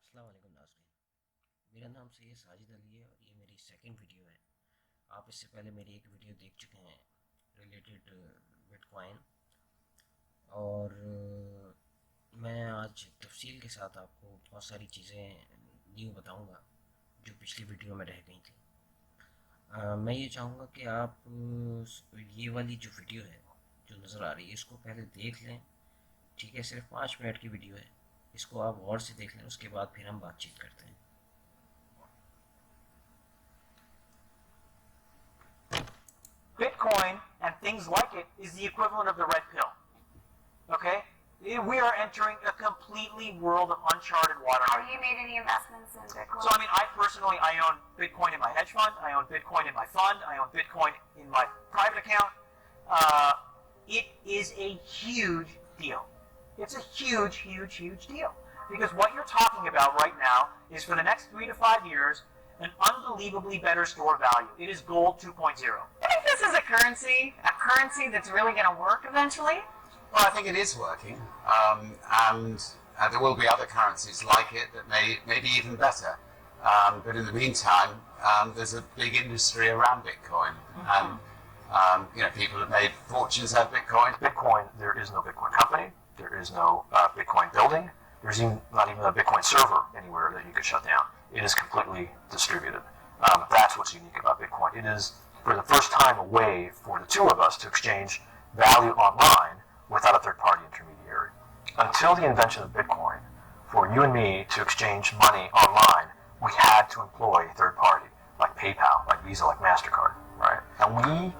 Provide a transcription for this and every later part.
अस्सलाम वालेकुम नाज़रीन, मेरा नाम सैयद साजिद अली है और ये मेरी सेकंड वीडियो है। आप इससे पहले मेरी एक वीडियो देख चुके हैं रिलेटेड बिटकॉइन और मैं आज तफसील के साथ आपको बहुत सारी चीज़ें न्यू बताऊंगा जो पिछली वीडियो में रह गई थी। मैं ये चाहूँगा कि आप ये वाली जो वीडियो है जो नज़र आ रही है इसको पहले देख लें, ठीक है। सिर्फ 5 मिनट की वीडियो है, इसको आप गौर से देख लें, उसके बाद फिर हम बातचीत करते हैं। Bitcoin and things like it is the equivalent of the red pill. Okay? We are entering a completely world of uncharted water. Have you made any investments in Bitcoin? So, I own Bitcoin in my hedge fund. I own Bitcoin in my fund. I own Bitcoin in my private account. It is a huge deal. It's a huge, huge, huge deal. Because what you're talking about right now is for the next 3 to 5 years, an unbelievably better store value. It is gold 2.0. I think this is a currency that's really going to work eventually. Well, I think it is working, and there will be other currencies like it that may be even better. But in the meantime, there's a big industry around Bitcoin, and people have made fortunes out of Bitcoin. Bitcoin, there is no Bitcoin company. There is no Bitcoin building. There's not even a Bitcoin server anywhere that you could shut down. It is completely distributed. That's what's unique about Bitcoin. It is, for the first time, a way for the two of us to exchange value online without a third-party intermediary. Until the invention of Bitcoin, for you and me to exchange money online, we had to employ a third party, like PayPal, like Visa, like MasterCard, right? And we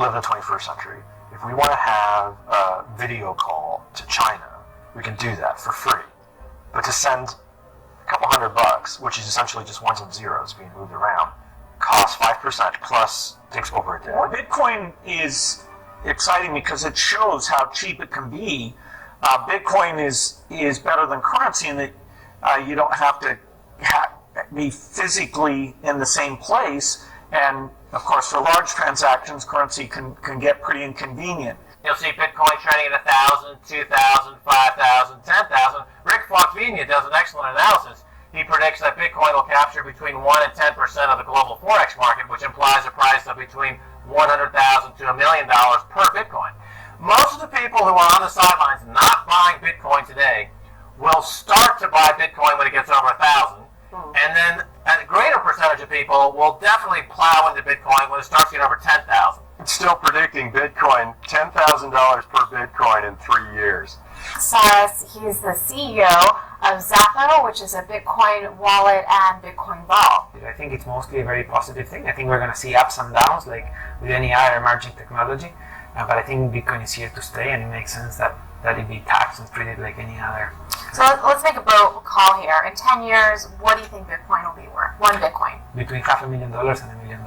live in the 21st century. If we want to have a video call to China, we can do that for free. But to send a couple $100, which is essentially just ones and zeros being moved around, costs 5% plus takes over a day. Well, Bitcoin is exciting because it shows how cheap it can be. Bitcoin is better than currency in that you don't have to be physically in the same place. And of course, for large transactions, currency can get pretty inconvenient. You'll see Bitcoin trading at 1,000, 2,000, 5,000, 10,000. Rick Foxvenia does an excellent analysis. He predicts that Bitcoin will capture between 1 and 10% of the global Forex market, which implies a price of between $100,000 to $1 million per Bitcoin. Most of the people who are on the sidelines not buying Bitcoin today will start to buy Bitcoin when it gets over 1,000, and then a greater percentage of people will definitely plow into Bitcoin when it starts to get over 10,000. It's still predicting Bitcoin $10,000 per Bitcoin in 3 years. Says he's the CEO of Zappo, which is a Bitcoin wallet and Bitcoin vault. I think it's mostly a very positive thing. I think we're going to see ups and downs like with any other emerging technology. But I think Bitcoin is here to stay, and it makes sense that it be taxed and treated like any other. So let's make a bold call here. In 10 years, what do you think Bitcoin will be worth? One Bitcoin. Between $500,000 and $1 million.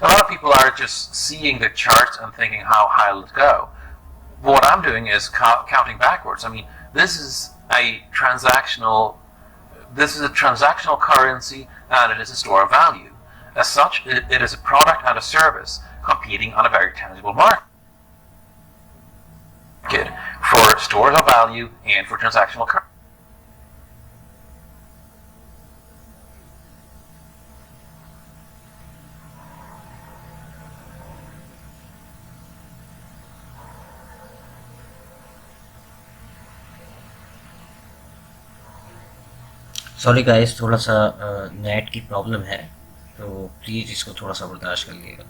A lot of people are just seeing the charts and thinking how high will it go. What I'm doing is counting backwards. I mean, this is a transactional currency, and it is a store of value. As such, it is a product and a service competing on a very tangible market for stores of value and for transactional currency. Sorry guys, थोड़ा सा net की problem है, तो please इसको थोड़ा सा बर्दाश्त कर लीजिएगा।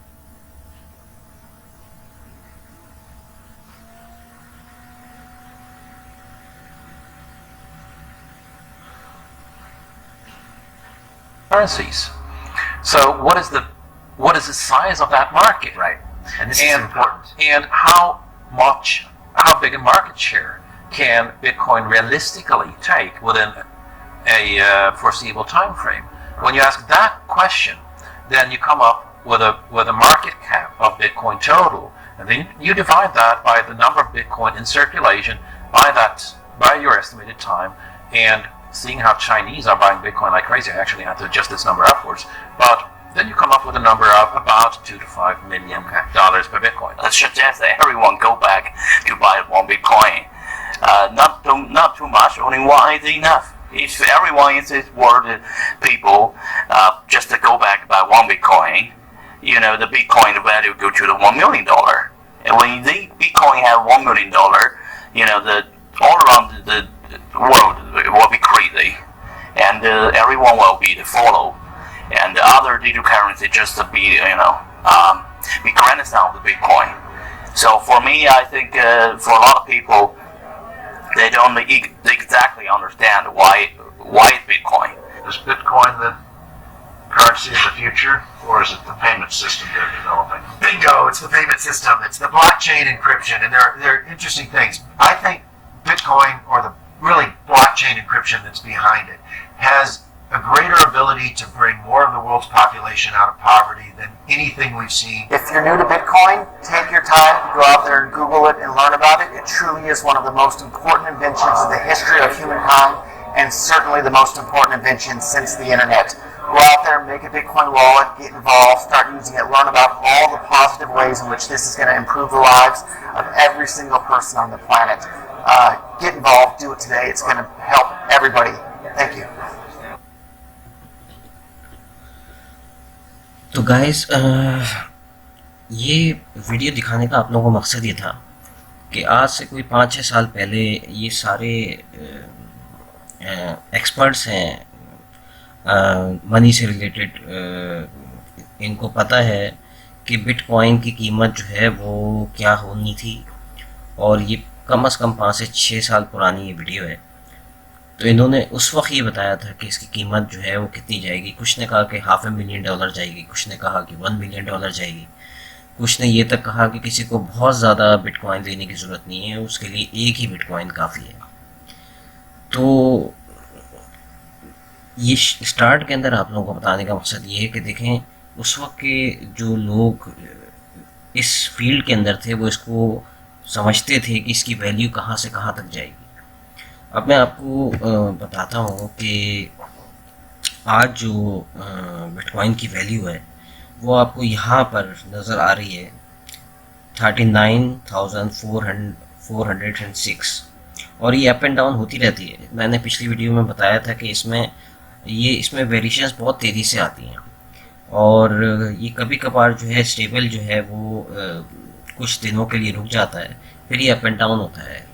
Currencies. So what is the size of that market, right? And this is important. And how big a market share can Bitcoin realistically take within a foreseeable time frame? When you ask that question, then you come up with a market cap of Bitcoin total, and then you divide that by the number of Bitcoin in circulation by your estimated time. And seeing how Chinese are buying Bitcoin like crazy, I actually had to adjust this number upwards. But then you come up with a number of about $2 to $5 million per Bitcoin. Let's suggest that everyone go back to buy one Bitcoin. Not too much, only one is enough. If everyone in this world, people, just to go back by one Bitcoin, the Bitcoin value go to the $1 million. And when the Bitcoin have $1 million, the all around the world will be crazy, and everyone will be the follow, and the other digital currency just to be be grandson of the Bitcoin. So for me, I think for a lot of people, they don't exactly understand why it's Bitcoin. Is Bitcoin the currency of the future, or is it the payment system they're developing? Bingo! It's the payment system. It's the blockchain encryption, and there are interesting things. I think Bitcoin, or the really blockchain encryption that's behind it, has a greater ability to bring more of the world's population out of poverty than anything we've seen. If you're new to Bitcoin, take your time, go out there and Google it and learn about it. It truly is one of the most important inventions in the history of humankind, and certainly the most important invention since the internet. Go out there, make a Bitcoin wallet, get involved, start using it, learn about all the positive ways in which this is going to improve the lives of every single person on the planet. Get involved, do it today. It's going to help everybody. Thank you. तो guys, ये video दिखाने का आप लोगों का मकसद ये था कि आज से कोई 5-6 साल पहले ये सारे एक्सपर्ट्स हैं मनी से रिलेटेड, इनको पता है कि बिटकॉइन की कीमत जो है वो क्या होनी थी, और ये कम से कम 5 से 6 साल पुरानी ये वीडियो है। तो इन्होंने उस वक्त ये बताया था कि इसकी कीमत जो है वो कितनी जाएगी। कुछ ने कहा कि $500,000 जाएगी, कुछ ने कहा कि $1 मिलियन जाएगी, कुछ ने ये तक कहा कि किसी को बहुत ज़्यादा बिटकॉइन लेने की ज़रूरत नहीं है, उसके लिए एक ही बिटकॉइन काफ़ी है। तो ये स्टार्ट के अंदर आप लोगों को बताने का मकसद ये है कि देखें उस वक्त के जो लोग इस फील्ड के अंदर थे वो इसको समझते थे कि इसकी वैल्यू कहाँ से कहाँ तक जाएगी। अब मैं आपको बताता हूँ कि आज जो बिटकॉइन की वैल्यू है वो आपको यहाँ पर नज़र आ रही है 39,406, और ये अप एंड डाउन होती रहती है। मैंने पिछली वीडियो में बताया था कि इसमें वेरिएशंस बहुत तेज़ी से आती हैं, और ये कभी कभार जो है स्टेबल जो है वो कुछ दिनों के लिए रुक जाता है, फिर ये अप एंड डाउन होता है।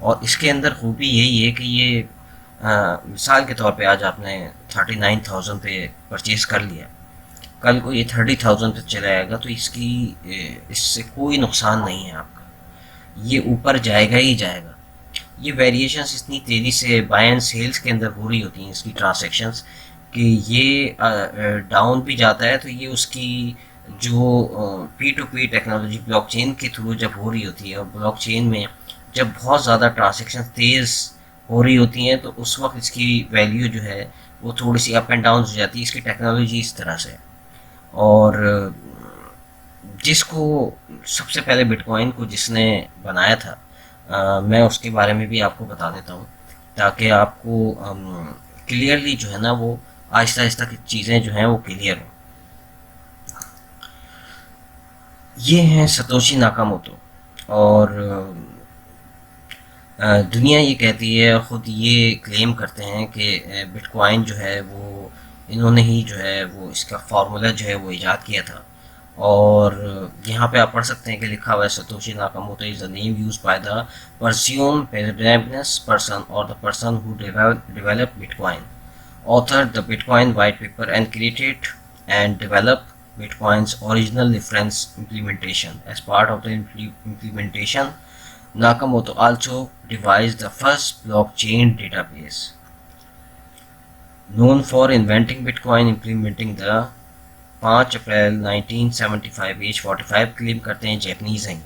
और इसके अंदर खूबी यही है कि ये मिसाल के तौर पे आज आपने 39,000 पे परचेज़ कर लिया, कल को ये 30,000 पे चला जाएगा, तो इससे कोई नुकसान नहीं है आपका, ये ऊपर जाएगा ही जाएगा। ये वेरिएशंस इतनी तेज़ी से बाय एंड सेल्स के अंदर हो रही होती हैं इसकी ट्रांसैक्शंस कि ये डाउन भी जाता है, तो ये उसकी जो P2P टेक्नोलॉजी ब्लॉकचेन के थ्रू जब हो रही होती है, और ब्लॉकचेन में जब बहुत ज़्यादा ट्रांसैक्शन तेज़ हो रही होती हैं तो उस वक्त इसकी वैल्यू जो है वो थोड़ी सी अप एंड डाउन हो जाती है। इसकी टेक्नोलॉजी इस तरह से, और जिसको सबसे पहले बिटकॉइन को जिसने बनाया था मैं उसके बारे में भी आपको बता देता हूँ, ताकि आपको क्लियरली जो है ना वो आहिस्ता आहिस्ता की चीज़ें जो हैं वो क्लियर हों। ये हैं सतोशी नाकामोटो, और दुनिया ये कहती है, ख़ुद ये क्लेम करते हैं कि बिटकॉइन जो है वो इन्होंने ही जो है वो इसका फार्मूला जो है वो ईजाद किया था। और यहाँ पे आप पढ़ सकते हैं कि लिखा हुआ है Satoshi Nakamoto is the name used by the presumed pseudonymous person और the person who develop bitcoin, author the bitcoin white paper and created and develop Bitcoin's original reference implementation. As part of the implementation, Nakamoto also devised the first blockchain database. Known for inventing Bitcoin, implementing the 5 April 1975 as 45 claim करते हैं, Japanese हैं।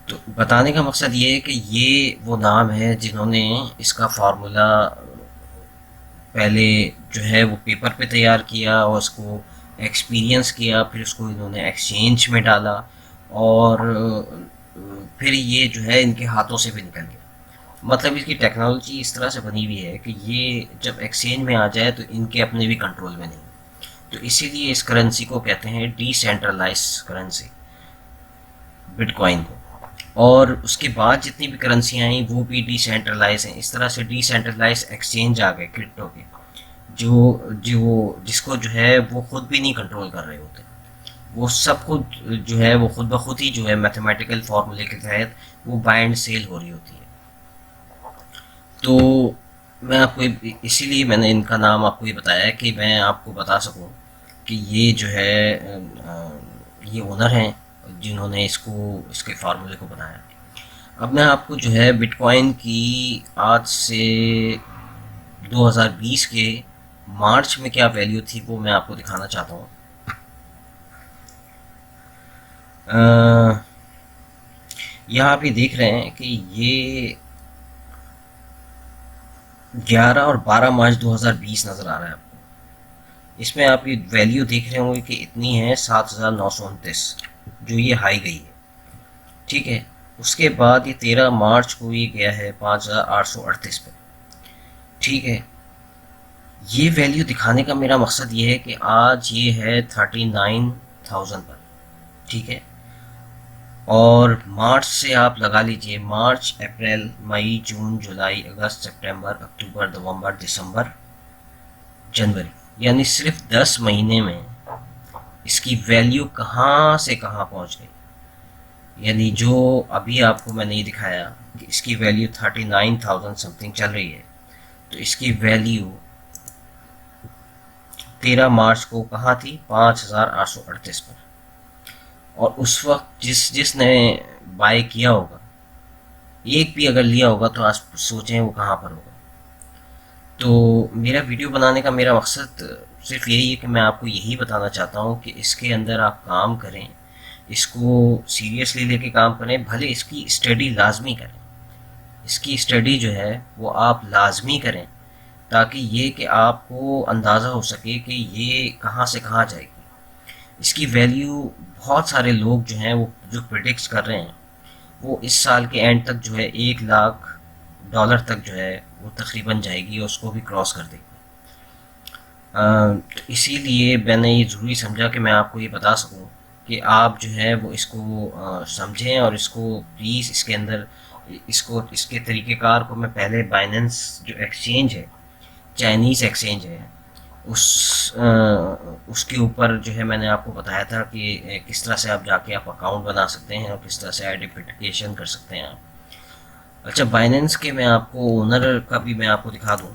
तो बताने का मकसद ये है कि ये वो नाम है जिन्होंने इसका फार्मूला पहले जो है वो पेपर पे तैयार किया और उसको एक्सपीरियंस किया, फिर उसको इन्होंने एक्सचेंज में डाला, और फिर ये जो है इनके हाथों से भी निकल गया। मतलब इसकी टेक्नोलॉजी इस तरह से बनी हुई है कि ये जब एक्सचेंज में आ जाए तो इनके अपने भी कंट्रोल में नहीं। तो इसीलिए इस करेंसी को कहते हैं डिसेंट्रलाइज करेंसी, बिटकॉइन को। और उसके बाद जितनी भी करेंसियाँ आई वो भी डिसेंट्रलाइज हैं। इस तरह से डिसेंट्रलाइज एक्सचेंज आ गए क्रिप्टो के, जिसको जो है वो खुद भी नहीं कंट्रोल कर रहे होते, वो सब खुद जो है वो खुद ब खुद ही जो है मैथमेटिकल फार्मूले के तहत वो बाय एंड सेल हो रही होती है। तो मैं आपको इसीलिए मैंने इनका नाम आपको ये बताया है कि मैं आपको बता सकूं कि ये जो है ये ओनर हैं जिन्होंने इसके फार्मूले को बनाया। अब मैं आपको जो है बिटकॉइन की आज से 2020 के मार्च में क्या वैल्यू थी वो मैं आपको दिखाना चाहता हूँ। यहाँ आप ये देख रहे हैं कि ये 11 और 12 मार्च 2020 नज़र आ रहा है आपको। इसमें आप ये वैल्यू देख रहे होंगे कि इतनी है 7,929 जो ये हाई गई है, ठीक है। उसके बाद ये 13 मार्च को ये गया है 5,838 पे, ठीक है। ये वैल्यू दिखाने का मेरा मकसद ये है कि आज ये है 39,000 पर, ठीक है। और मार्च से आप लगा लीजिए, मार्च, अप्रैल, मई, जून, जुलाई, अगस्त, सितंबर, अक्टूबर, नवंबर, दिसंबर, जनवरी, यानी सिर्फ 10 महीने में इसकी वैल्यू कहाँ से कहाँ पहुँच गई। यानी जो अभी आपको मैंने ये दिखाया कि इसकी वैल्यू 39,000 समथिंग चल रही है, तो इसकी वैल्यू 13 मार्च को कहाँ थी, 5,838 पर। और उस वक्त जिसने बाय किया होगा, एक भी अगर लिया होगा, तो आज सोचें वो कहाँ पर होगा। तो मेरा वीडियो बनाने का मेरा मकसद सिर्फ यही है कि मैं आपको यही बताना चाहता हूँ कि इसके अंदर आप काम करें, इसको सीरियसली लेके काम करें, भले इसकी स्टडी लाजमी करें। इसकी स्टडी जो है वो आप लाजमी करें, ताकि ये कि आपको अंदाज़ा हो सके कि ये कहाँ से कहाँ जाएगी। इसकी वैल्यू बहुत सारे लोग जो हैं वो जो प्रिडिक्ट कर रहे हैं, वो इस साल के एंड तक जो है $1,00,000 तक जो है वो तकरीबन जाएगी और उसको भी क्रॉस कर देगी। तो इसीलिए मैंने ये ज़रूरी समझा कि मैं आपको ये बता सकूं कि आप जो है वो इसको समझें, और इसको प्लीज़ इसके अंदर इसके तरीक़ेकार को मैं पहले बाइनेंस जो एक्सचेंज है, चाइनीज़ एक्सचेंज है, उसके ऊपर जो है मैंने आपको बताया था कि किस तरह से आप जाके आप अकाउंट बना सकते हैं और किस तरह से आइडेंटिफिकेशन कर सकते हैं आप। अच्छा, बाइनेंस के मैं आपको ओनर का भी मैं आपको दिखा दूं।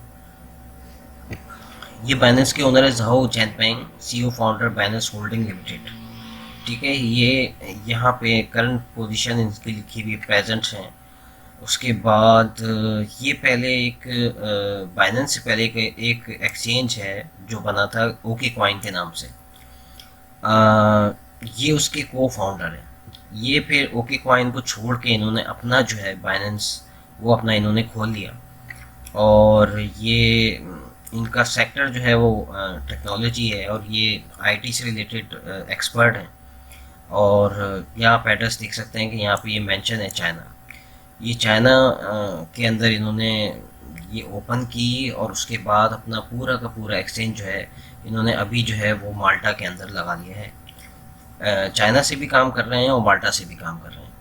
ये बाइनेंस के ओनर है Zhao Changpeng, CEO founder Binance holding limited, ठीक है। ये यहाँ पे करंट पोजीशन इनकी लिखी हुई प्रेजेंट हैं। उसके बाद ये पहले एक बाइनेंस से पहले एक एक्सचेंज है जो बना था ओके कॉइन के नाम से। ये उसके को फाउंडर हैं। ये फिर ओके कॉइन को छोड़ के इन्होंने अपना जो है बाइनेंस वो अपना इन्होंने खोल लिया, और ये इनका सेक्टर जो है वो टेक्नोलॉजी है, और ये IT से रिलेटेड एक्सपर्ट हैं। और यहाँ आप एड्रेस देख सकते हैं कि यहाँ पे ये मेंशन है चाइना। ये चाइना के अंदर इन्होंने ये ओपन की, और उसके बाद अपना पूरा का पूरा एक्सचेंज जो है इन्होंने अभी जो है वो माल्टा के अंदर लगा लिया है। चाइना से भी काम कर रहे हैं और माल्टा से भी काम कर रहे हैं।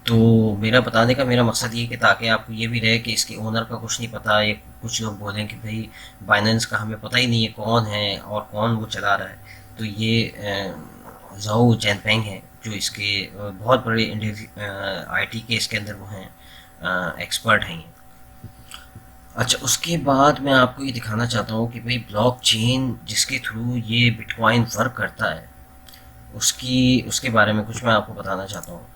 तो मेरा बताने का मेरा मकसद ये कि ताकि आपको ये भी रहे कि इसके ओनर का कुछ नहीं पता। ये कुछ लोग बोलें कि भाई बाइनेंस का हमें पता ही नहीं है कौन है और कौन वो चला रहा है। तो ये झाओ चैनपेंग है जो इसके बहुत बड़े IT के इसके अंदर वो हैं एक्सपर्ट हैं। अच्छा, उसके बाद मैं आपको ये दिखाना चाहता हूँ कि भाई ब्लॉकचेन जिसके थ्रू ये बिटकॉइन वर्क करता है उसके बारे में कुछ मैं आपको बताना चाहता हूँ।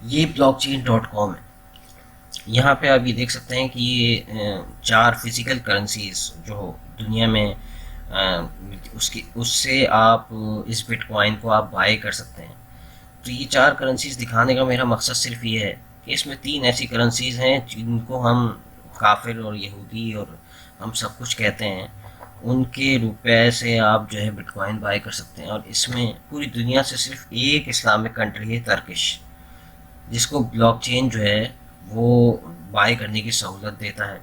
ये blockchain.com है। यहाँ पे आप ये देख सकते हैं कि ये 4 फिज़िकल करेंसीज जो दुनिया में उससे आप इस बिटकॉइन को आप बाय कर सकते हैं। तो ये 4 करेंसीज दिखाने का मेरा मकसद सिर्फ ये है कि इसमें 3 ऐसी करेंसीज हैं जिनको हम काफिर और यहूदी और हम सब कुछ कहते हैं, उनके रुपए से आप जो है बिटकॉइन बाय कर सकते हैं। और इसमें पूरी दुनिया से सिर्फ एक इस्लामिक कंट्री है तर्किश, जिसको ब्लॉकचेन जो है वो बाय करने की सहूलत देता है।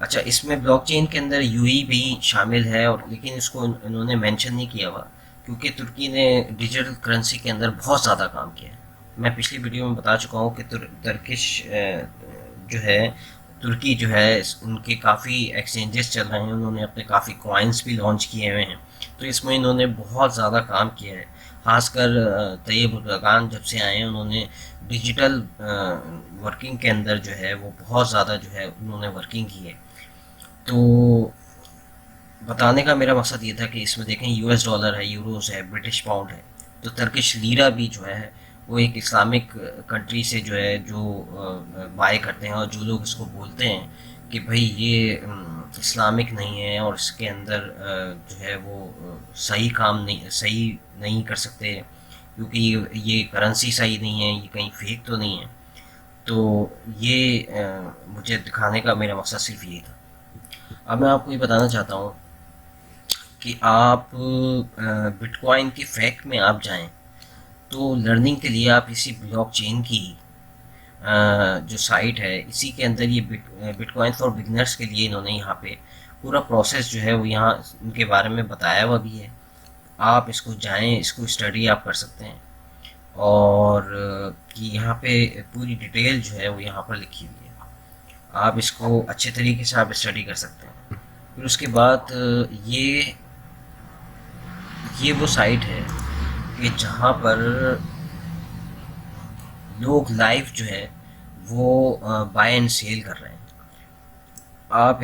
अच्छा, इसमें ब्लॉकचेन के अंदर UAE भी शामिल है, और लेकिन इसको इन्होंने मेंशन नहीं किया हुआ क्योंकि तुर्की ने डिजिटल करेंसी के अंदर बहुत ज़्यादा काम किया है। मैं पिछली वीडियो में बता चुका हूँ कि तुर्किश जो है तुर्की जो है उनके काफ़ी एक्सचेंजेस चल रहे हैं, उन्होंने अपने काफ़ी कॉइन्स भी लॉन्च किए हुए हैं, तो इसमें इन्होंने बहुत ज़्यादा काम किया है। खासकर तैयब एर्दोगान जब से आए हैं उन्होंने डिजिटल वर्किंग के अंदर जो है वो बहुत ज़्यादा जो है उन्होंने वर्किंग की है। तो बताने का मेरा मकसद ये था कि इसमें देखें US डॉलर है, यूरोस है, ब्रिटिश पाउंड है, तो तुर्किश लीरा भी जो है वो एक इस्लामिक कंट्री से जो है जो बाय करते हैं, और जो लोग इसको बोलते हैं कि भाई ये इस्लामिक नहीं है और इसके अंदर जो है वो सही नहीं कर सकते क्योंकि ये करेंसी सही नहीं है, ये कहीं फेक तो नहीं है। तो ये मुझे दिखाने का मेरा मकसद सिर्फ ये था। अब मैं आपको ये बताना चाहता हूँ कि आप बिटकॉइन के फैक्ट में आप जाएं तो लर्निंग के लिए आप इसी ब्लॉकचेन की जो साइट है इसी के अंदर ये बिटकॉइन फॉर बिगनर्स के लिए इन्होंने यहाँ पे पूरा प्रोसेस जो है वो यहाँ उनके बारे में बताया हुआ भी है। आप इसको जाएं, इसको स्टडी आप कर सकते हैं, और कि यहाँ पे पूरी डिटेल जो है वो यहाँ पर लिखी हुई है, आप इसको अच्छे तरीके से आप स्टडी कर सकते हैं। फिर उसके बाद ये वो साइट है कि जहाँ पर लोग लाइव जो है वो बाय एंड सेल कर रहे हैं। आप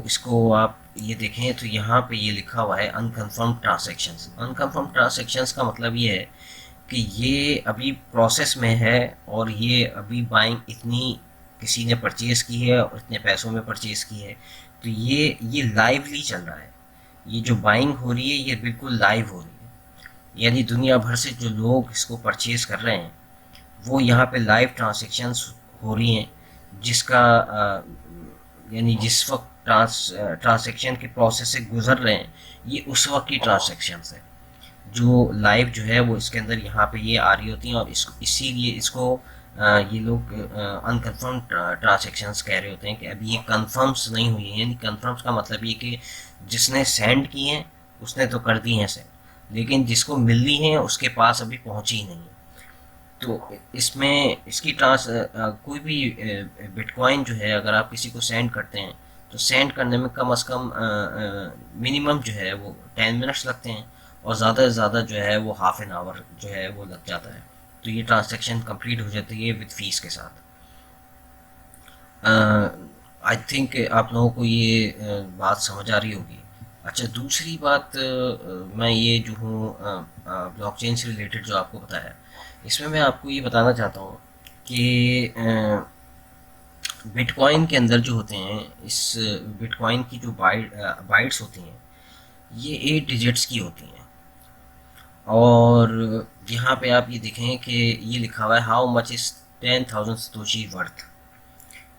इसको आप ये देखें तो यहाँ पे ये लिखा हुआ है अनकन्फर्म ट्रांजैक्शंस। अनकन्फर्म ट्रांजैक्शंस का मतलब ये है कि ये अभी प्रोसेस में है और ये अभी बाइंग इतनी किसी ने परचेज़ की है और इतने पैसों में परचेज़ की है, तो ये लाइवली चल रहा है। ये जो बाइंग हो रही है ये बिल्कुल लाइव हो रही है, यानी दुनिया भर से जो लोग इसको परचेज़ कर रहे हैं वो यहाँ पे लाइव ट्रांजैक्शंस हो रही हैं, जिसका यानी जिस वक्त ट्रांजैक्शन के प्रोसेस से गुजर रहे हैं ये उस वक्त की ट्रांजैक्शंस है जो लाइव जो है वो इसके अंदर यहाँ पे ये आ रही होती हैं, और इसीलिए इसको ये लोग अनकन्फर्म ट्रांजैक्शंस कह रहे होते हैं कि अभी ये कन्फर्म्स नहीं हुई है। यानी कन्फर्म्स का मतलब ये कि जिसने सेंड किए हैं उसने तो कर दी हैं सेंड, लेकिन जिसको मिलनी है उसके पास अभी पहुंची नहीं है। तो इसमें इसकी कोई भी बिटकॉइन जो है अगर आप किसी को सेंड करते हैं तो सेंड करने में कम से कम मिनिमम जो है वो 10 मिनट्स लगते हैं, और ज़्यादा से ज़्यादा जो है वो हाफ एन आवर जो है वो लग जाता है। तो ये ट्रांजैक्शन कंप्लीट हो जाती है विद फीस के साथ। आई थिंक आप लोगों को ये बात समझ आ रही होगी। अच्छा, दूसरी बात मैं ये जो हूँ ब्लॉकचेन से रिलेटेड जो आपको बताया, इसमें मैं आपको ये बताना चाहता हूँ कि बिटकॉइन के अंदर जो होते हैं, इस बिटकॉइन की जो बाइट्स होती हैं ये 8 डिजिट्स की होती हैं, और यहाँ पे आप ये देखें कि ये लिखा हुआ है how much is 10,000 Satoshi worth.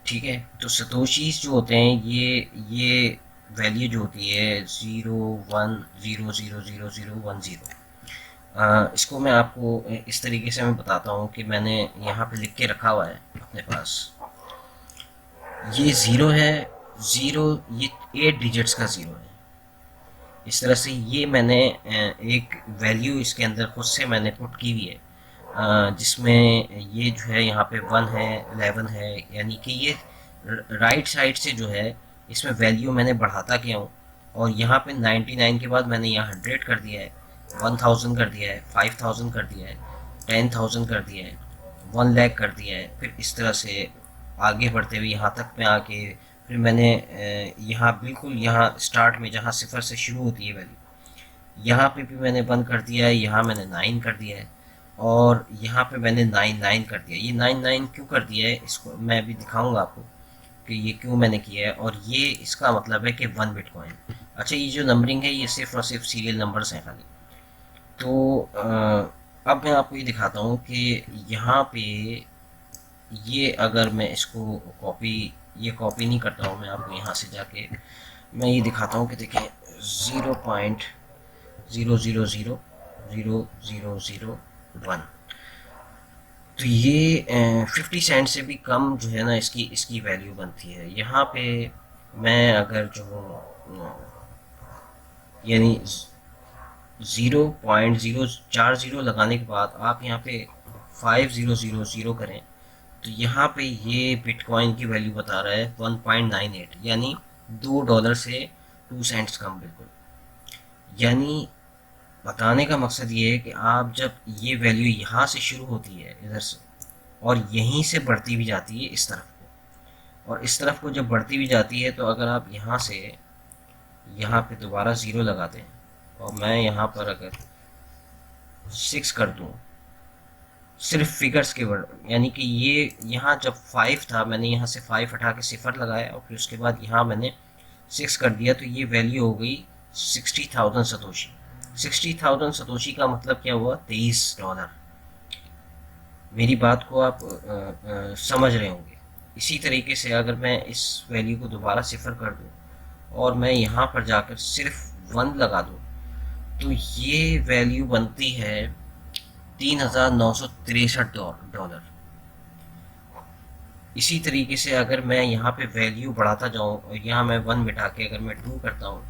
ठीक है, तो सतोशीज जो होते हैं ये वैल्यू जो होती है 010000010। इसको मैं आपको इस तरीके से मैं बताता हूँ कि मैंने यहाँ पे लिख के रखा हुआ है अपने पास। ये 0 है, 0 ये 8 डिजिट्स का 0 है। इस तरह से ये मैंने एक वैल्यू इसके अंदर खुद से मैंने पुट की हुई है, जिसमें ये जो है यहाँ पे 1 है, 11 है, यानी कि ये राइट साइड से जो है इसमें वैल्यू मैंने बढ़ाता गया हूँ। और यहाँ पे 99 के बाद मैंने यहाँ 100 कर दिया है, 1000 कर दिया है, 5000 कर दिया है, 10,000 कर दिया है, 1 लाख कर दिया है। फिर इस तरह से आगे बढ़ते हुए यहाँ तक में आके फिर मैंने यहाँ बिल्कुल यहाँ स्टार्ट में जहाँ 0 से शुरू होती है वैल्यू, यहाँ पे भी मैंने 1 कर दिया है, यहाँ मैंने 9 कर दिया है, और यहाँ पे मैंने 99 कर दिया। ये 99 क्यों कर दिया है इसको मैं अभी दिखाऊंगा आपको कि ये क्यों मैंने किया है, और ये इसका मतलब है कि 1 बिटकॉइन। अच्छा, ये जो नंबरिंग है ये सिर्फ और सिर्फ सीरियल नंबर्स हैं खाली। तो अब मैं आपको ये दिखाता हूँ कि यहाँ पे ये अगर मैं इसको कॉपी नहीं करता हूँ, मैं आपको यहाँ से जाके मैं ये दिखाता हूँ कि देखें 0.00000001, तो ये 50 सेंट से भी कम जो है ना इसकी वैल्यू बनती है। यहाँ पे मैं अगर जो यानी 0.040 लगाने के बाद आप यहाँ पे 5000 करें तो यहाँ पे ये बिटकॉइन की वैल्यू बता रहा है 1.98, यानी $2 से 2 सेंट्स कम बिल्कुल। यानी बताने का मकसद ये है कि आप जब ये वैल्यू यहाँ से शुरू होती है इधर से और यहीं से बढ़ती भी जाती है इस तरफ को, और इस तरफ को जब बढ़ती भी जाती है तो अगर आप यहाँ से यहाँ पे दोबारा 0 लगाते हैं और मैं यहाँ पर अगर 6 कर दूँ सिर्फ फिगर्स के वर्ड, यानी कि ये यहाँ जब 5 था मैंने यहाँ से 5 हटा के 0 लगाया और फिर उसके बाद यहाँ मैंने 6 कर दिया तो ये वैल्यू हो गई 60,000 सतोशी। 60,000 सतोशी का मतलब क्या हुआ? $23। मेरी बात को आप समझ रहे होंगे। इसी तरीके से अगर मैं इस वैल्यू को दोबारा 0 कर दूं और मैं यहाँ पर जाकर सिर्फ 1 लगा दूं तो ये वैल्यू बनती है $3,963। इसी तरीके से अगर मैं यहाँ पे वैल्यू बढ़ाता जाऊँ और यहाँ मैं 1 मिटा के अगर मैं 2 करता हूँ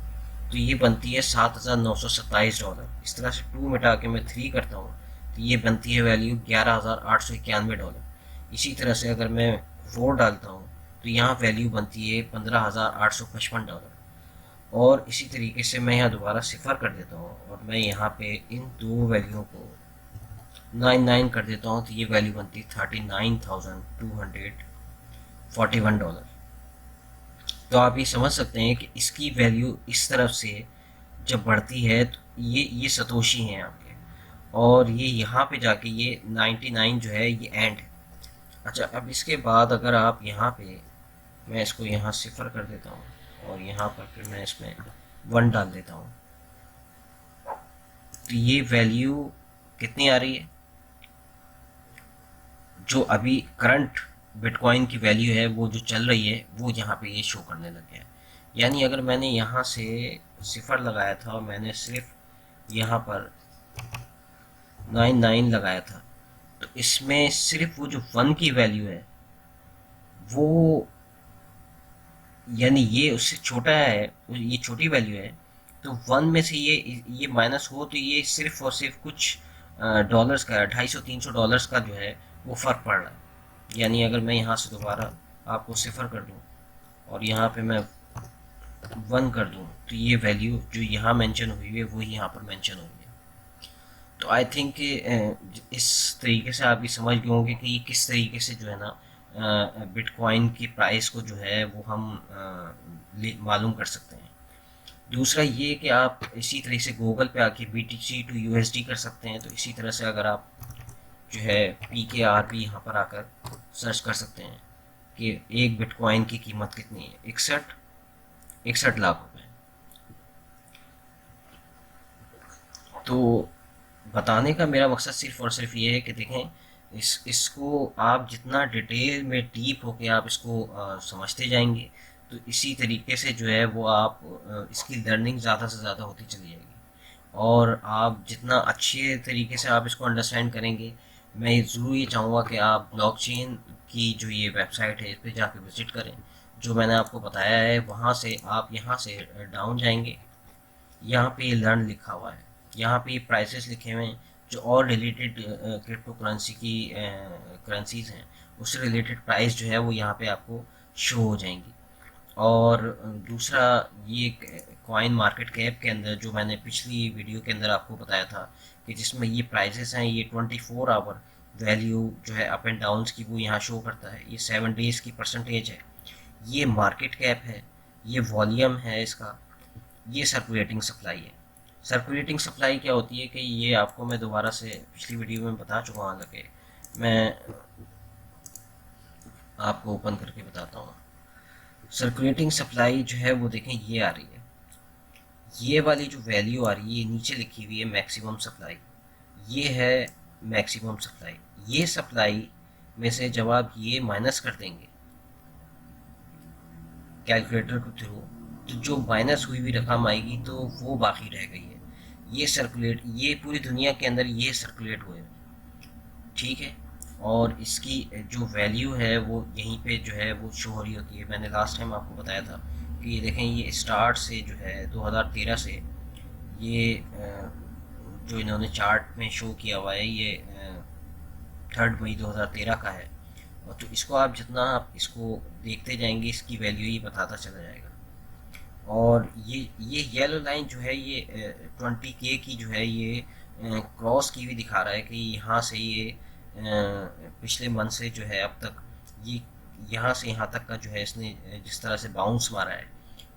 तो ये बनती है $7,927। इस तरह से 2 मिटा के मैं 3 करता हूँ तो ये बनती है वैल्यू $11,891। इसी तरह से अगर मैं 4 डालता हूँ तो यहाँ वैल्यू बनती है $15,855। और इसी तरीके से मैं यहाँ दोबारा 0 कर देता हूँ और मैं यहाँ पे इन दो वैल्यूओं को 99 कर देता हूँ तो ये वैल्यू बनती है $39,241। तो आप ये समझ सकते हैं कि इसकी वैल्यू इस तरफ से जब बढ़ती है तो ये सतोशी हैं आपके, और ये यहाँ पे जाके ये 99 जो है ये एंड है। अच्छा, अब इसके बाद अगर आप यहाँ पे मैं इसको यहाँ 0 कर देता हूँ और यहाँ पर फिर मैं इसमें 1 डाल देता हूँ तो ये वैल्यू कितनी आ रही है? जो अभी करंट बिटकॉइन की वैल्यू है वो जो चल रही है वो यहाँ पे ये शो करने लग गया है। यानी अगर मैंने यहाँ से 0 लगाया था और मैंने सिर्फ यहाँ पर 99 लगाया था तो इसमें सिर्फ वो जो 1 की वैल्यू है वो, यानी ये उससे छोटा है, ये छोटी वैल्यू है तो 1 में से ये माइनस हो तो ये सिर्फ और सिर्फ कुछ डॉलर्स का, $250-300 का जो है वो फ़र्क पड़ रहा है। यानी अगर मैं यहाँ से दोबारा आपको 0 कर दूँ और यहाँ पे मैं 1 कर दूँ तो ये वैल्यू जो यहाँ मेंशन हुई है वो यहाँ पर मेंशन हुई है। तो आई थिंक इस तरीके से आप ये समझ गए होंगे कि ये किस तरीके से जो है ना बिटकॉइन की प्राइस को जो है वो हम मालूम कर सकते हैं। दूसरा ये कि आप इसी तरह से गूगल पे आके BTC to USD कर सकते हैं। तो इसी तरह से अगर आप जो है PKRP यहाँ पर आकर सर्च कर सकते हैं कि एक बिटकॉइन की कीमत कितनी है, 61 लाख रुपए। तो बताने का मेरा मकसद सिर्फ और सिर्फ ये है कि देखें इसको आप जितना डिटेल में डीप होके आप इसको समझते जाएंगे तो इसी तरीके से जो है वो आप इसकी लर्निंग ज़्यादा से ज़्यादा होती चली जाएगी, और आप जितना अच्छे तरीके से आप इसको अंडरस्टैंड करेंगे। मैं ज़रूर ये चाहूँगा कि आप ब्लॉकचेन की जो ये वेबसाइट है इस पर जाके विज़िट करें, जो मैंने आपको बताया है। वहाँ से आप यहाँ से डाउन जाएंगे, यहाँ पे ये लर्न लिखा हुआ है, यहाँ पे ये प्राइसेस लिखे हुए हैं जो और रिलेटेड क्रिप्टो करेंसी की करेंसीज हैं उससे रिलेटेड प्राइस जो है वो यहाँ पे आपको शो हो जाएंगी। और दूसरा ये कॉइन मार्केट कैप के अंदर जो मैंने पिछली वीडियो के अंदर आपको बताया था कि जिसमें ये प्राइसेस हैं, ये 24 आवर वैल्यू जो है अप एंड डाउन्स की वो यहाँ शो करता है। ये 7 डेज़ की परसेंटेज है, ये मार्केट कैप है, ये वॉल्यूम है इसका, ये सर्कुलेटिंग सप्लाई है। सर्कुलेटिंग सप्लाई क्या होती है कि ये आपको मैं दोबारा से पिछली वीडियो में बता चुका हूँ, हालांकि मैं आपको ओपन करके बताता हूँ। सर्कुलेटिंग सप्लाई जो है वो देखें ये आ रही है, ये वाली जो वैल्यू आ रही है नीचे लिखी हुई है मैक्सिमम सप्लाई, ये है मैक्सिमम सप्लाई। ये सप्लाई में से जब आप ये माइनस कर देंगे कैलकुलेटर के थ्रू तो जो माइनस हुई हुई रकम आएगी तो वो बाकी रह गई है। ये पूरी दुनिया के अंदर ये सर्कुलेट हुए, ठीक है, और इसकी जो वैल्यू है वो यहीं पे जो है वो शो हो रही होती है। मैंने लास्ट टाइम आपको बताया था कि ये देखें, ये स्टार्ट से जो है 2013 से ये जो इन्होंने चार्ट में शो किया हुआ है ये 3 मई 2013 का है। और तो इसको आप जितना आप इसको देखते जाएंगे इसकी वैल्यू ही बताता चला जाएगा। और ये येलो लाइन जो है ये 20K की जो है ये क्रॉस की हुई दिखा रहा है कि यहाँ से ये पिछले मंथ से जो है अब तक ये यहाँ से यहाँ तक का जो है इसने जिस तरह से बाउंस मारा है,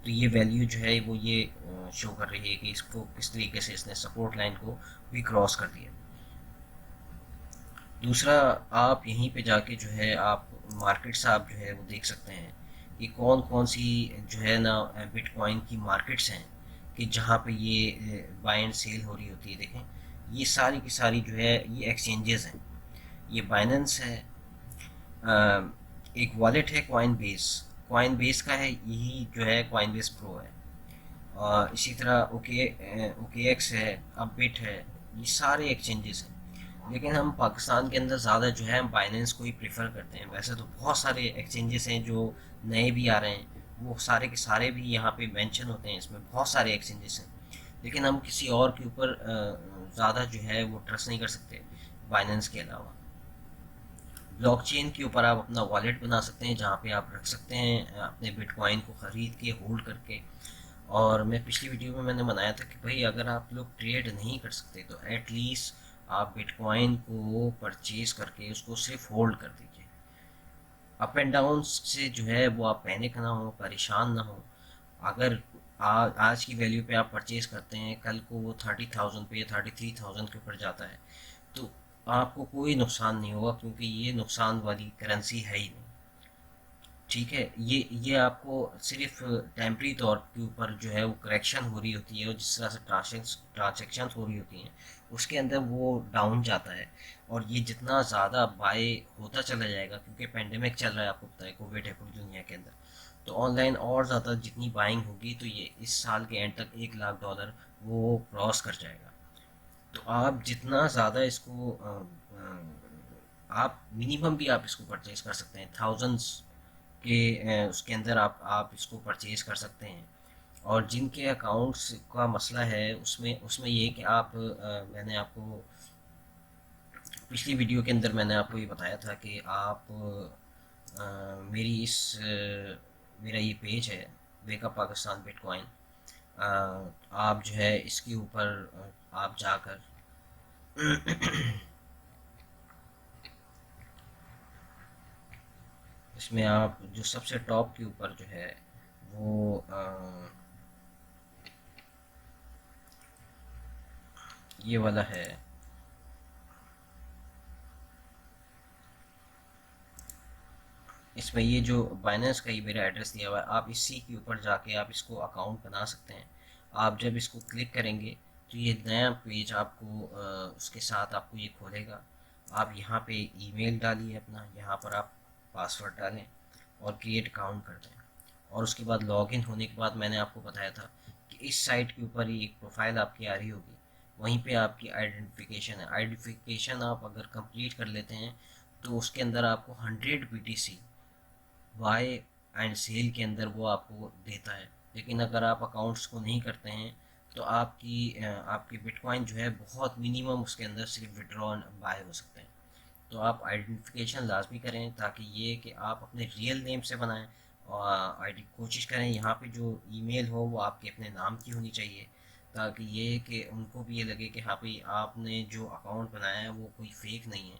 तो ये वैल्यू जो है वो ये शो कर रही है कि इसको किस तरीके से इसने सपोर्ट लाइन को भी क्रॉस कर दिया। दूसरा, आप यहीं पे जाके जो है आप मार्केट्स आप जो है वो देख सकते हैं कि कौन कौन सी जो है ना बिटकॉइन की मार्केट्स हैं कि जहाँ पे ये बाय एंड सेल हो रही होती है। देखें ये सारी की सारी जो है ये एक्सचेंजेस हैं। ये बाइनेंस है, एक वॉलेट है कॉइन बेस का है, यही जो है कॉइन बेस प्रो है। और इसी तरह OKX है, अपबिट है, ये सारे एक्सचेंजेस हैं। लेकिन हम पाकिस्तान के अंदर ज़्यादा जो है हम बाइनेंस को ही प्रेफर करते हैं। वैसे तो बहुत सारे एक्सचेंजेस हैं जो नए भी आ रहे हैं, वो सारे के सारे भी यहाँ पे मेंशन होते हैं, इसमें बहुत सारे एक्सचेंजेस हैं। लेकिन हम किसी और के ऊपर ज़्यादा जो है वो ट्रस्ट नहीं कर सकते बाइनेंस के अलावा। ब्लॉकचेन के ऊपर आप अपना वॉलेट बना सकते हैं जहाँ पे आप रख सकते हैं अपने बिटकॉइन को ख़रीद के होल्ड करके। और मैं पिछली वीडियो में मैंने बनाया था कि भाई अगर आप लोग ट्रेड नहीं कर सकते तो एटलीस्ट आप बिटकॉइन को परचेज करके उसको सिर्फ होल्ड कर दीजिए। अप एंड डाउन से जो है वो आप पैनिक ना हो, परेशान ना हो। अगर आज की वैल्यू पे आप परचेज करते हैं, कल को वो 30,000 पे 33,000 के ऊपर जाता है तो आपको कोई नुकसान नहीं होगा, क्योंकि ये नुकसान वाली करेंसी है ही नहीं। ठीक है, ये आपको सिर्फ टेम्परी तौर के ऊपर जो है वो करेक्शन हो रही होती है और जिस तरह से ट्रांजेक्शन हो रही होती हैं उसके अंदर वो डाउन जाता है। और ये जितना ज़्यादा बाय होता चला जाएगा, क्योंकि पेंडेमिक चल रहा है, आपको पता है कोविड है पूरी दुनिया के अंदर, तो ऑनलाइन और ज़्यादा जितनी बाइंग होगी तो ये इस साल के एंड तक $1 लाख वो क्रॉस कर जाएगा। तो आप जितना ज़्यादा इसको आप मिनिमम भी आप इसको परचेज कर सकते हैं, थाउजेंड्स के उसके अंदर आप इसको परचेज कर सकते हैं। और जिनके अकाउंट्स का मसला है उसमें ये कि आप मैंने आपको पिछली वीडियो के अंदर मैंने आपको ये बताया था कि आप मेरा ये पेज है वेकअप पाकिस्तान बिटकॉइन, आप जो है इसके ऊपर आप जाकर इसमें आप जो सबसे टॉप के ऊपर जो है वो ये वाला है, इसमें ये जो बाइनेंस का ये मेरा एड्रेस दिया हुआ है, आप इसी के ऊपर जाके आप इसको अकाउंट बना सकते हैं। आप जब इसको क्लिक करेंगे तो ये नया पेज आपको उसके साथ आपको ये खोलेगा। आप यहाँ पे ईमेल डालिए अपना, यहाँ पर आप पासवर्ड डालें और क्रिएट अकाउंट कर दें। और उसके बाद लॉगिन होने के बाद मैंने आपको बताया था कि इस साइट के ऊपर ही एक प्रोफाइल आपकी आ रही होगी, वहीं पे आपकी आइडेंटिफिकेशन है। आइडेंटिफिकेशन आप अगर कंप्लीट कर लेते हैं तो उसके अंदर आपको 100 BTC बाय एंड सेल के अंदर वो आपको देता है। लेकिन अगर आप अकाउंट्स को नहीं करते हैं तो आपकी बिटकॉइन जो है बहुत मिनिमम उसके अंदर सिर्फ विड्रॉ एंड बाय हो सकते हैं। तो आप आइडेंटिफिकेशन लाजमी करें ताकि ये कि आप अपने रियल नेम से बनाएं और कोशिश करें यहाँ पे जो ईमेल हो वो आपके अपने नाम की होनी चाहिए, ताकि ये कि उनको भी ये लगे कि हाँ भाई आपने जो अकाउंट बनाया है वो कोई फेक नहीं है,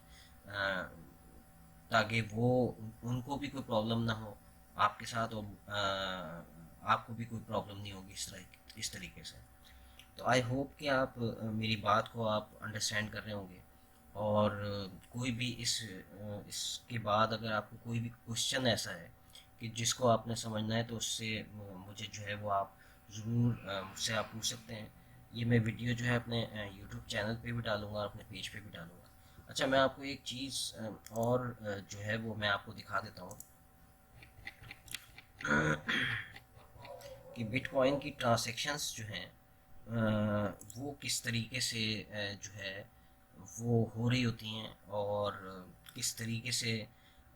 ताकि वो उनको भी कोई प्रॉब्लम ना हो आपके साथ और आपको भी कोई प्रॉब्लम नहीं होगी इस तरीके से। तो आई होप कि आप मेरी बात को आप अंडरस्टैंड कर रहे होंगे। और कोई भी इसके बाद अगर आपको कोई भी क्वेश्चन ऐसा है कि जिसको आपने समझना है तो उससे मुझे जो है वो आप ज़रूर मुझसे आप पूछ सकते हैं। ये मैं वीडियो जो है अपने यूट्यूब चैनल पे भी डालूँगा और अपने पेज पे भी डालूँगा। अच्छा, मैं आपको एक चीज़ और जो है वो मैं आपको दिखा देता हूँ कि बिटकॉइन की ट्रांजैक्शंस जो हैं वो किस तरीके से जो है वो हो रही होती हैं और किस तरीके से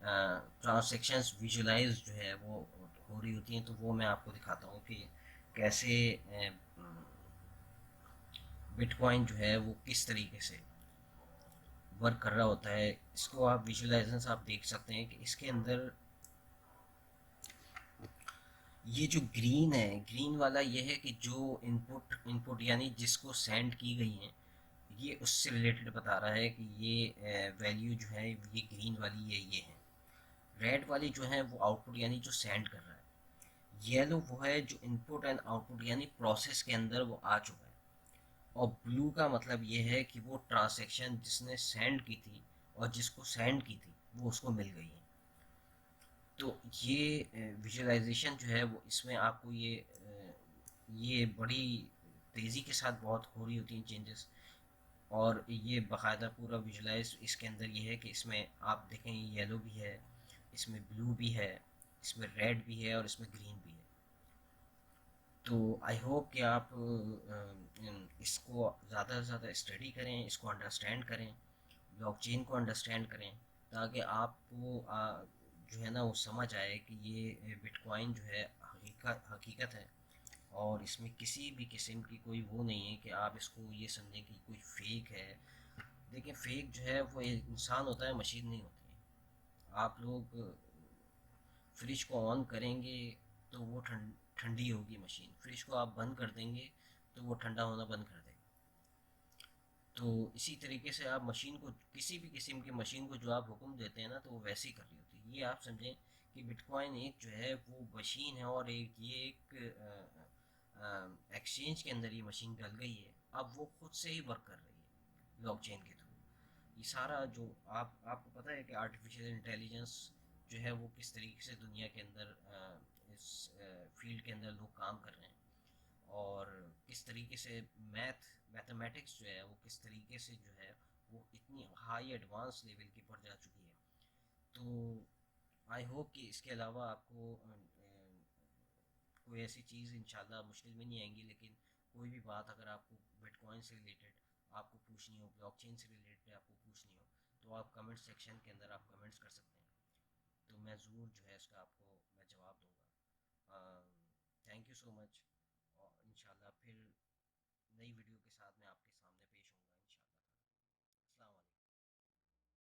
ट्रांजैक्शंस विजुलाइज जो है वो हो रही होती हैं। तो वो मैं आपको दिखाता हूँ कि कैसे बिटकॉइन जो है वो किस तरीके से वर्क कर रहा होता है। इसको आप विजुअलाइजेशन आप देख सकते हैं कि इसके अंदर ये जो ग्रीन है, ग्रीन वाला ये है कि जो इनपुट यानी जिसको सेंड की गई है, ये उससे रिलेटेड बता रहा है कि ये वैल्यू जो है ये ग्रीन वाली ये है। रेड वाली जो है वो आउटपुट यानी जो सेंड कर रहा है। येलो वो है जो इनपुट एंड आउटपुट यानी प्रोसेस के अंदर वो आ चुका है। और ब्लू का मतलब ये है कि वो ट्रांजैक्शन जिसने सेंड की थी और जिसको सेंड की थी वो उसको मिल गई है। तो ये विजुअलाइजेशन जो है वो इसमें आपको ये बड़ी तेज़ी के साथ बहुत हो रही होती हैं चेंजेस। और ये बाकायदा पूरा विजुलाइज इसके अंदर ये है कि इसमें आप देखें येलो भी है, इसमें ब्लू भी है, इसमें रेड भी है और इसमें ग्रीन भी है। तो आई होप कि आप इसको ज़्यादा से ज़्यादा स्टडी करें, इसको अंडरस्टैंड करें, ब्लॉकचेन को अंडरस्टैंड करें, ताकि आपको जो है ना वो समझ आए कि ये बिटकॉइन जो है हकीकत है और इसमें किसी भी किस्म की कोई वो नहीं है कि आप इसको ये समझें कि कोई फेक है। देखिए फेक जो है वो इंसान होता है, मशीन नहीं होती है। आप लोग फ्रिज को ऑन करेंगे तो वो ठंडी होगी मशीन, फ्रिज को आप बंद कर देंगे तो वो ठंडा होना बंद कर देगा। तो इसी तरीके से आप मशीन को, किसी भी किस्म की मशीन को जो आप हुक्म देते हैं ना तो वो वैसे ही कर रही होती है। ये आप समझें कि बिटकॉइन एक जो है वो मशीन है और एक एक्सचेंज के अंदर ये मशीन डल गई है। अब वो खुद से ही वर्क कर रही है ब्लॉकचेन के थ्रू। ये सारा जो आपको पता है कि आर्टिफिशियल इंटेलिजेंस जो है वो किस तरीके से दुनिया के अंदर इस फील्ड के अंदर लोग काम कर रहे हैं और किस तरीके से मैथमेटिक्स जो है वो किस तरीके से जो है वो इतनी हाई एडवांस लेवल की पर जा चुकी है। तो आई होप कि इसके अलावा आपको कोई ऐसी चीज़ इंशाल्लाह मुश्किल में नहीं आएंगी। लेकिन कोई भी बात अगर आपको बिटकॉइन से रिलेटेड आपको पूछनी हो, ब्लॉकचेन से रिलेटेड आपको पूछनी हो, तो आप कमेंट सेक्शन के अंदर आप कमेंट्स कर सकते हैं। तो मैं ज़रूर जो है इसका आपको मैं जवाब दूँगा। थैंक यू सो मच और इंशाल्लाह फिर नई वीडियो के साथ मैं आपके सामने पेश होऊंगा।